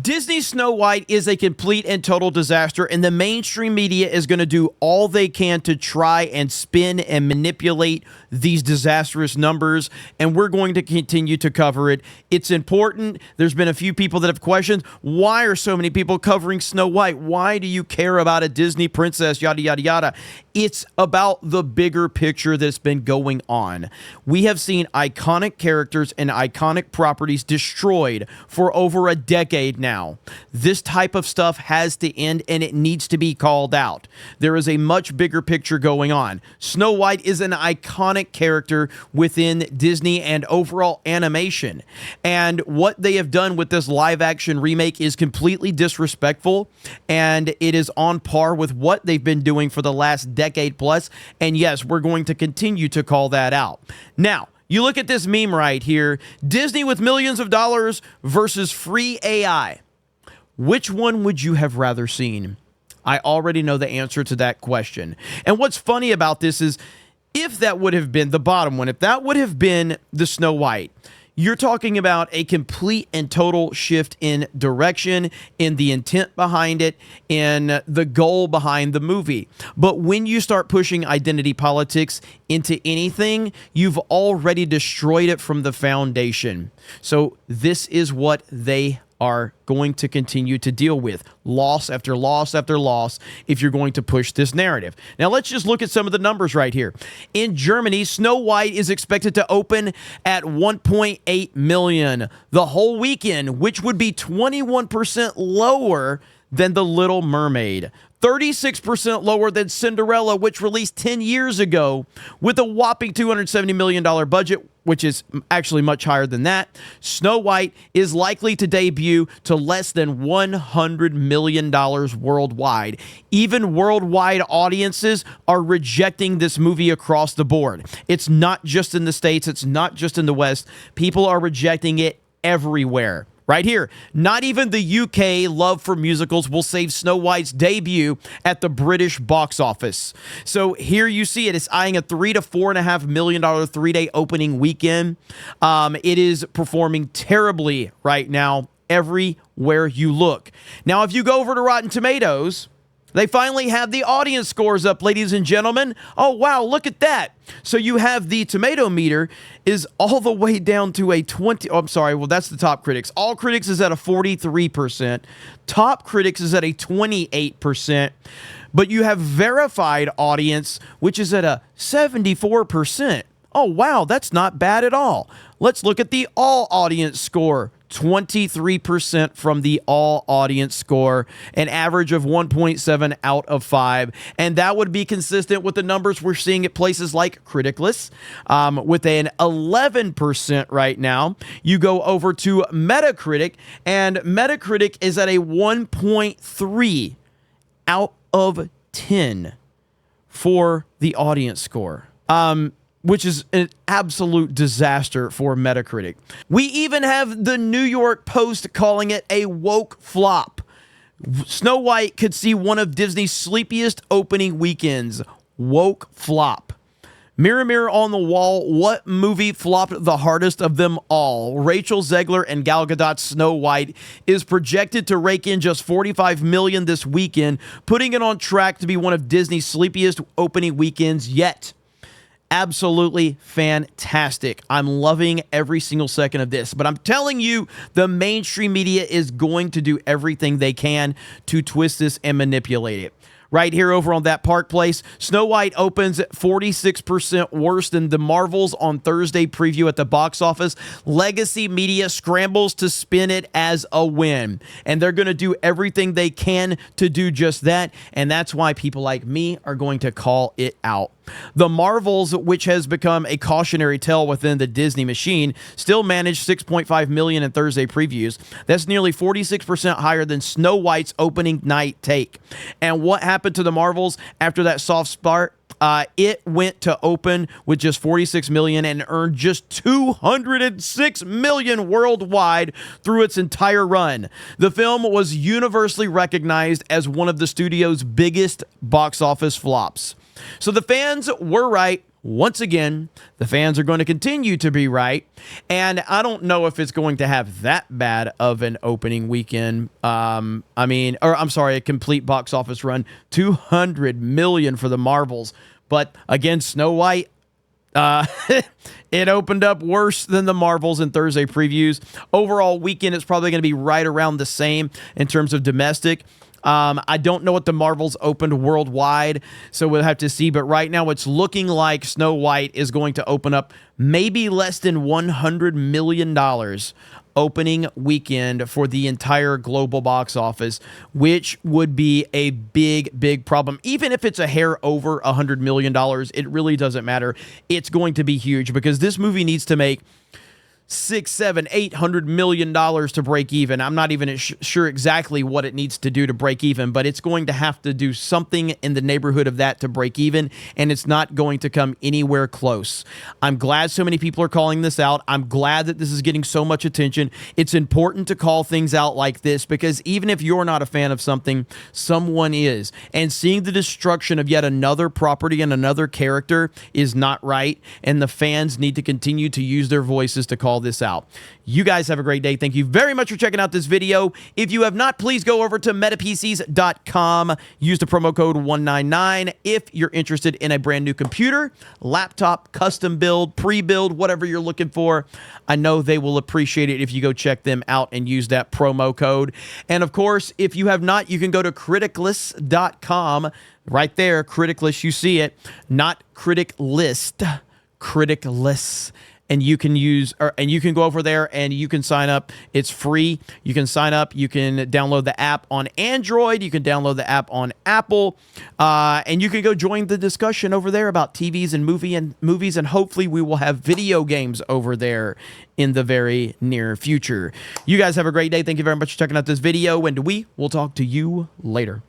Disney Snow White is a complete and total disaster, and the mainstream media is going to do all they can to try and spin and manipulate these disastrous numbers, and we're going to continue to cover it. It's important. There's been a few people that have questioned, why are so many people covering Snow White? Why do you care about a Disney princess, yada, yada, yada? It's about the bigger picture that's been going on. We have seen iconic characters and iconic properties destroyed for over a decade now. This type of stuff has to end, and it needs to be called out. There is a much bigger picture going on. Snow White is an iconic character within Disney and overall animation. And what they have done with this live action remake is completely disrespectful, and it is on par with what they've been doing for the last decade plus. And yes, we're going to continue to call that out. Now, you look at this meme right here, Disney with millions of dollars versus free AI. Which one would you have rather seen? I already know the answer to that question. And what's funny about this is, if that would have been the bottom one, if that would have been the Snow White, you're talking about a complete and total shift in direction, in the intent behind it, in the goal behind the movie. But when you start pushing identity politics into anything, you've already destroyed it from the foundation. So this is what they are going to continue to deal with. Loss after loss after loss if you're going to push this narrative. Now let's just look at some of the numbers right here. In Germany, Snow White is expected to open at 1.8 million the whole weekend, which would be 21% lower than The Little Mermaid. 36% lower than Cinderella, which released 10 years ago with a whopping $270 million budget, which is actually much higher than that. Snow White is likely to debut to less than $100 million worldwide. Even worldwide audiences are rejecting this movie across the board. It's not just in the States. It's not just in the West. People are rejecting it everywhere. Right here, not even the UK love for musicals will save Snow White's debut at the British box office. So here you see it. It's eyeing a $3 to $4.5 million 3-day opening weekend. It is performing terribly right now everywhere you look. Now, if you go over to Rotten Tomatoes, they finally have the audience scores up, ladies and gentlemen. Oh, wow, look at that. So you have the tomato meter is all the way down to a 20. Oh, I'm sorry. Well, that's the top critics. All critics is at a 43%. Top critics is at a 28%. But you have verified audience, which is at a 74%. Oh, wow, that's not bad at all. Let's look at the all audience score. 23% from the all audience score, an average of 1.7 out of 5. And that would be consistent with the numbers we're seeing at places like Criticless, with an 11% right now. You go over to Metacritic, and Metacritic is at a 1.3 out of 10 for the audience score. Which is an absolute disaster for Metacritic. We even have the New York Post calling it a woke flop. Snow White could see one of Disney's sleepiest opening weekends. Woke flop. Mirror, mirror on the wall, what movie flopped the hardest of them all? Rachel Zegler and Gal Gadot's Snow White is projected to rake in just $45 million this weekend, putting it on track to be one of Disney's sleepiest opening weekends yet. Absolutely fantastic. I'm loving every single second of this. But I'm telling you, the mainstream media is going to do everything they can to twist this and manipulate it. Right here over on That Park Place, Snow White opens at 46% worse than the Marvels on Thursday preview at the box office. Legacy media scrambles to spin it as a win, and they're going to do everything they can to do just that, and that's why people like me are going to call it out. The Marvels, which has become a cautionary tale within the Disney machine, still managed 6.5 million in Thursday previews. That's nearly 46% higher than Snow White's opening night take. And what happened to the Marvels after that soft start? It went to open with just 46 million and earned just 206 million worldwide through its entire run. The film was universally recognized as one of the studio's biggest box office flops. So the fans were right. once again, the fans are going to continue to be right. And I don't know if it's going to have that bad of an opening weekend. I'm sorry, a complete box office run, $200 million for the Marvels. But again, Snow White, it opened up worse than the Marvels in Thursday previews. Overall weekend, it's probably going to be right around the same in terms of domestic. I don't know what the Marvels opened worldwide, so we'll have to see. But right now, it's looking like Snow White is going to open up maybe less than $100 million opening weekend for the entire global box office, which would be a big, big problem. Even if it's a hair over $100 million, it really doesn't matter. It's going to be huge because this movie needs to make $600-800 million to break even. I'm not even sure exactly what it needs to do to break even, but it's going to have to do something in the neighborhood of that to break even, and it's not going to come anywhere close. I'm glad so many people are calling this out. I'm glad that this is getting so much attention. It's important to call things out like this because even if you're not a fan of something, someone is. And seeing the destruction of yet another property and another character is not right, and the fans need to continue to use their voices to call this out. You guys have a great day. Thank you very much for checking out this video. If you have not, please go over to metapcs.com. Use the promo code 199 if you're interested in a brand new computer, laptop, custom build, pre-build, whatever you're looking for. I know they will appreciate it if you go check them out and use that promo code. And of course, if you have not, you can go to criticlist.com. Right there, Criticlist, you see it. Not Critic List, Criticlist. And you can go over there and you can sign up. It's free. You can sign up. You can download the app on Android. You can download the app on Apple, and you can go join the discussion over there about TVs and movies. And hopefully, we will have video games over there in the very near future. You guys have a great day. Thank you very much for checking out this video, and we will talk to you later.